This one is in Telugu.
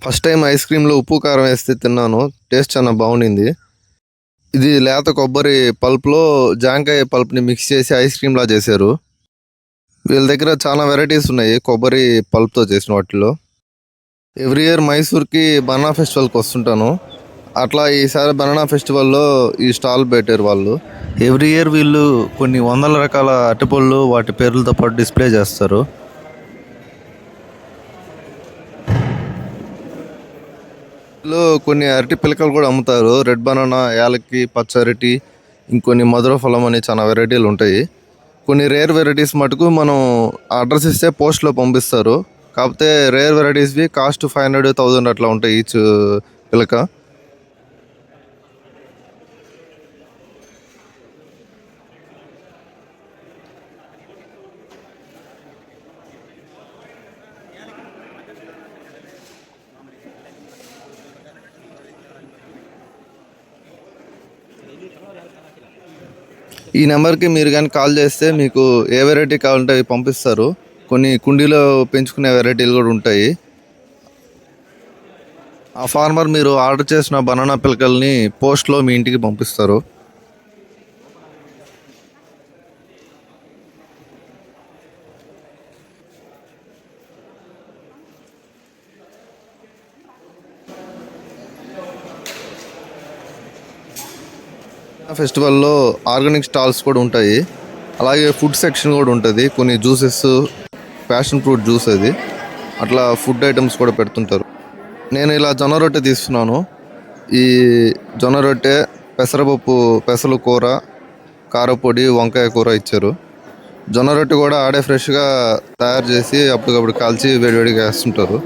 ఫస్ట్ టైం ఐస్ క్రీమ్‌లో ఉప్పు, కారం వేస్తే తిన్నాను. టేస్ట్ చాలా బావుండింది. ఇది లేత కొబ్బరి పల్ప్‌లో జాంకాయ పల్ప్‌ని మిక్స్ చేసి ఐస్ క్రీమ్‌లా చేశారు. వీళ్ళ దగ్గర చాలా వెరైటీస్ ఉన్నాయి కొబ్బరి పల్ప్‌తో చేసిన వాటిల్లో. ఎవ్రీ ఇయర్ మైసూర్‌కి బనానా ఫెస్టివల్‌కి వస్తుంటాను. అట్లా ఈసారి బనానా ఫెస్టివల్‌లో ఈ స్టాల్ పెట్టారు వాళ్ళు. ఎవ్రీ ఇయర్ వీళ్ళు కొన్ని వందల రకాల అరటిపళ్ళు వాటి పేర్లతో పాటు డిస్ప్లే చేస్తారు. లో కొన్ని అరటి పిలకలు కూడా అమ్ముతారు. రెడ్ బనానా, యాలక్కి, పచ్చ అరటి, ఇంకొన్ని మధుర ఫలం అని చాలా వెరైటీలు ఉంటాయి. కొన్ని రేర్ వెరైటీస్ మటుకు మనం అడ్రస్ ఇస్తే పోస్ట్‌లో పంపిస్తారు. కాకపోతే రేర్ వెరైటీస్‌వి కాస్ట్ 500, 1000 అట్లా ఉంటాయి ఈచ్ పిలక. ఈ నెంబర్‌కి మీరు గాని కాల్ చేస్తే మీకు ఏ వెరైటీ కావాలంటే అవి పంపిస్తారు. కొన్ని కుండీలో పెంచుకునే వెరైటీలు కూడా ఉంటాయి. ఆ ఫార్మర్ మీరు ఆర్డర్ చేసిన బనానా పిలకల్ని పోస్ట్‌లో మీ ఇంటికి పంపిస్తారు. ఫెస్టివల్‌లో ఆర్గానిక్ స్టాల్స్ కూడా ఉంటాయి. అలాగే ఫుడ్ సెక్షన్ కూడా ఉంటది. కొన్ని జ్యూసెస్, ప్యాషన్ ఫ్రూట్ జ్యూస్ అది. అట్లా ఫుడ్ ఐటమ్స్ కూడా పెడుతుంటారు. నేను ఇలా జొన్న రొట్టె తీస్తున్నాను. ఈ జొన్న రొట్టె, పెసరపప్పు, పెసలు కూర, కారపొడి, వంకాయ కూర ఇచ్చారు. జొన్న రొట్టె కూడా ఆడే ఫ్రెష్‌గా తయారు చేసి అప్పటికప్పుడు కాల్చి వేడివేడిగా వేస్తుంటారు.